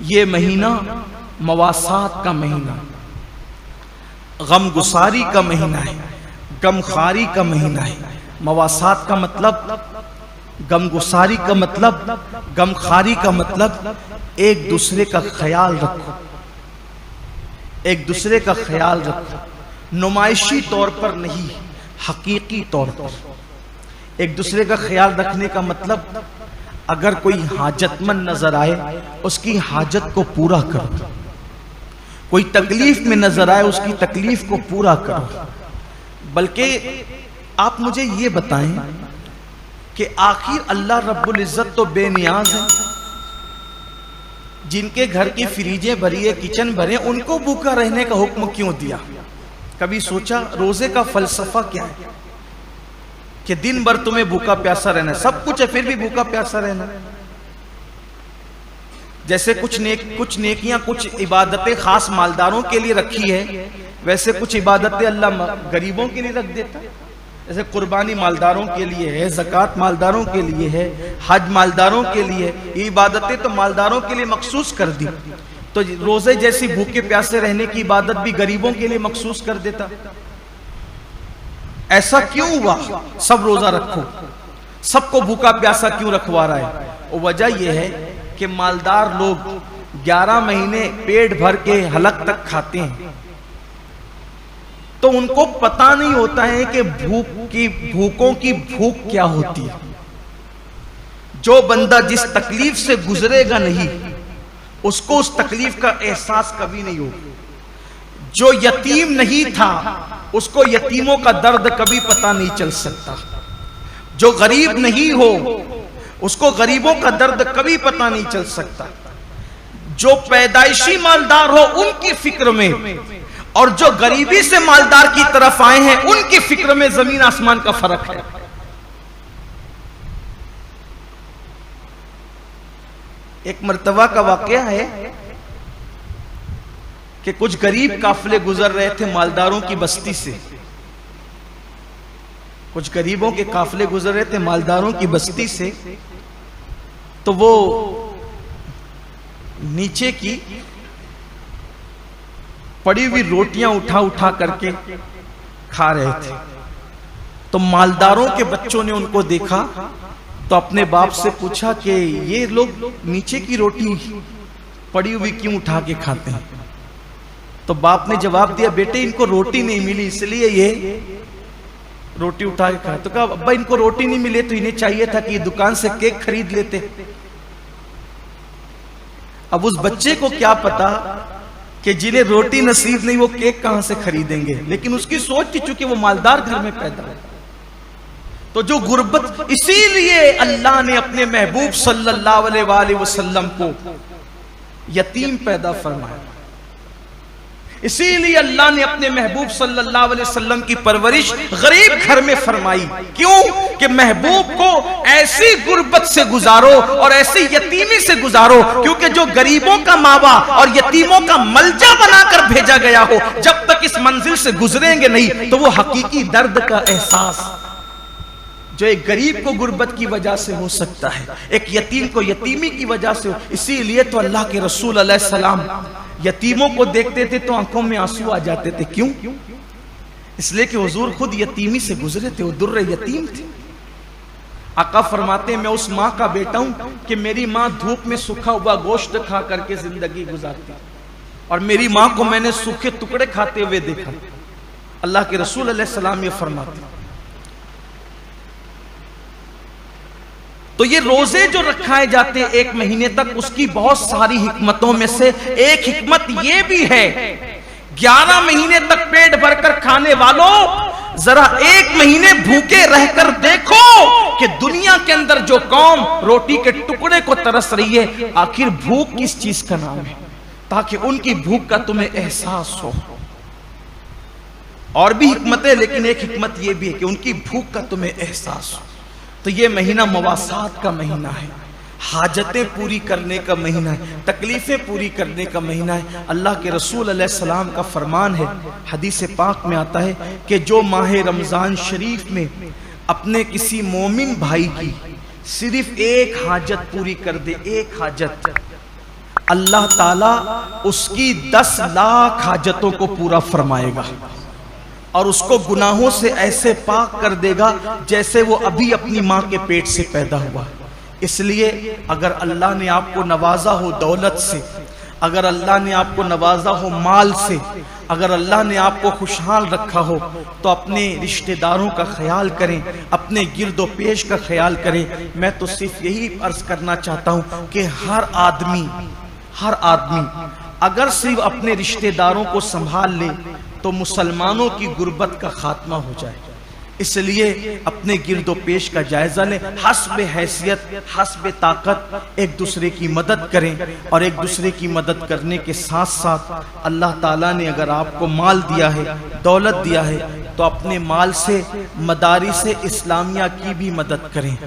ये महीना मवासात का महीना, गमगुसारी का महीना है, गमखारी का महीना है। मवासात का मतलब, गमगुसारी का मतलब, गमखारी का मतलब एक दूसरे का ख्याल रखो, एक दूसरे का ख्याल रखो, नुमाइशी तौर पर नहीं, हकीकी तौर पर। एक दूसरे का ख्याल रखने का मतलब, अगर कोई हाजतमंद नजर आए उसकी हाजत को पूरा करो, कोई तकलीफ में नजर आए उसकी तकलीफ को पूरा करो। बल्कि आप मुझे ये बताएं कि आखिर अल्लाह रब्बुल इज्जत तो बेनियाज है, जिनके घर की फ्रीजें भरी है, किचन भरे, उनको भूखा रहने का हुक्म क्यों दिया? कभी सोचा रोजे का फलसफा क्या है कि दिन भर तुम्हें भूखा प्यासा रहना है, सब कुछ है फिर भी भूखा प्यासा रहना? जैसे कुछ नेकियां, कुछ इबादतें खास मालदारों के लिए रखी है, वैसे कुछ इबादतें अल्लाह गरीबों के लिए रख देता है। जैसे कुर्बानी मालदारों के लिए है, ज़कात मालदारों के लिए है, हज मालदारों के लिए, ये इबादतें तो मालदारों के लिए मखसूस कर दी। तो रोजे जैसी भूखे प्यासे रहने की इबादत भी गरीबों के लिए मखसूस कर देता। ऐसा क्यों हुआ? सब रोजा रखो, सबको भूखा प्यासा क्यों रखवा रहा है? और वजह यह है कि मालदार लोग 11 महीने पेट भर के हलक तक खाते हैं, तो उनको पता नहीं होता है कि भूखों की भूख क्या होती है। जो बंदा जिस तकलीफ से गुजरेगा नहीं, उसको उस तकलीफ का एहसास कभी नहीं होगा। जो यतीम नहीं था, उसको यतीमों का दर्द कभी पता नहीं चल सकता। जो गरीब नहीं हो, उसको गरीबों का दर्द कभी पता नहीं चल सकता। जो पैदाइशी मालदार हो उनकी फिक्र में, और जो गरीबी से मालदार की तरफ आए हैं उनकी फिक्र में जमीन आसमान का फर्क है। एक मर्तबा का वाकया है कि कुछ गरीब काफिले गुजर रहे थे मालदारों की बस्ती से। कुछ गरीबों के काफिले गुजर रहे थे मालदारों की बस्ती से, तो वो नीचे की पड़ी हुई रोटियां उठा उठा करके खा रहे थे। तो मालदारों के बच्चों ने उनको देखा तो अपने बाप से पूछा कि ये लोग नीचे की रोटी पड़ी हुई क्यों उठा के खाते हैं? तो बाप ने जवाब दिया, बेटे इनको रोटी नहीं मिली इसलिए ये रोटी उठा के खाए। तो कहा अब्बा इनको रोटी नहीं मिले तो इन्हें चाहिए था कि ये दुकान से केक खरीद लेते। अब उस बच्चे को क्या पता कि जिन्हें रोटी नसीब नहीं वो केक कहां से खरीदेंगे, लेकिन उसकी सोच थी चूंकि वो मालदार घर में पैदा है। तो जो गुर्बत, इसीलिए अल्लाह ने अपने महबूब सल्लल्लाहु अलैहि वसल्लम को यतीम पैदा फरमाया। इसीलिए अल्लाह ने अपने महबूब सल्लल्लाहु अलैहि वसल्लम की परवरिश गरीब घर में फरमाई। क्यों? कि महबूब को ऐसी गुर्बत से गुजारो और ऐसी यतीमी से गुजारो, क्योंकि जो गरीबों का मावा और यतीमों का मलजा बनाकर भेजा गया हो, जब तक इस मंजिल से गुजरेंगे नहीं तो वो हकीकी दर्द का एहसास जो एक गरीब को गुर्बत की वजह से हो सकता है, एक यतीम को यतीमी की वजह से हो। इसीलिए तो अल्लाह के रसूल अलैहिस्सलाम यतीमों को देखते थे तो आंखों में आंसू आ जाते थे। क्यों? इसलिए कि हुजूर खुद यतीमी से गुजरे थे, वो दुर्रे यतीम थे। आका फरमाते हैं मैं उस माँ का बेटा हूं कि मेरी माँ धूप में सूखा हुआ गोश्त खा करके जिंदगी गुजारती, और मेरी माँ को मैंने सूखे टुकड़े खाते हुए देखा। अल्लाह के रसूल अलैहिस्सलाम ये फरमाते। तो ये रोजे जो रखाए जाते हैं 1 महीने तक, उसकी बहुत सारी हिकमतों में से एक हिकमत ये भी है, 11 महीने तक पेट भरकर खाने वालों, जरा 1 महीने भूखे रहकर देखो कि दुनिया के अंदर जो कौम रोटी के टुकड़े को तरस रही है, आखिर भूख किस चीज का नाम है, ताकि उनकी भूख का तुम्हें एहसास हो। और भी हिकमत है, लेकिन एक हिकमत यह भी है कि उनकी भूख का तुम्हें एहसास हो। तो ये महीना मवासात का महीना है, हाजतें पूरी करने का महीना है, तकलीफें पूरी करने का महीना है। अल्लाह के रसूल अलैहिस्सलाम का फरमान है, हदीस पाक में आता है कि जो माह रमजान शरीफ में अपने किसी मोमिन भाई की सिर्फ एक हाजत पूरी कर दे, एक हाजत, अल्लाह ताला उसकी 10 लाख हाजतों को पूरा फरमाएगा और उसको गुनाहों से ऐसे पाक कर देगा जैसे वो अभी अपनी माँ के पेट से पैदा हुआ। इसलिए अगर अल्लाह ने आपको नवाजा हो दौलत से, अगर अल्लाह ने आपको नवाजा हो माल से, अगर अल्लाह ने आपको खुशहाल रखा हो, तो अपने रिश्तेदारों का ख्याल करें, अपने गिरदो पेश का ख्याल करें। मैं तो सिर्फ यही अर्ज करना चाहता हूँ कि हर आदमी अगर सिर्फ अपने रिश्तेदारों को संभाल ले तो मुसलमानों की गुर्बत का खात्मा हो जाए। इसलिए अपने गिरदो पेश का जायजा लें, हस्ब हैसियत हस्ब ताकत एक दूसरे की मदद करें। और एक दूसरे की मदद करने के साथ साथ अल्लाह ताला ने अगर आपको माल दिया है, दौलत दिया है, तो अपने माल से मदारिस इस्लामिया की भी मदद करें।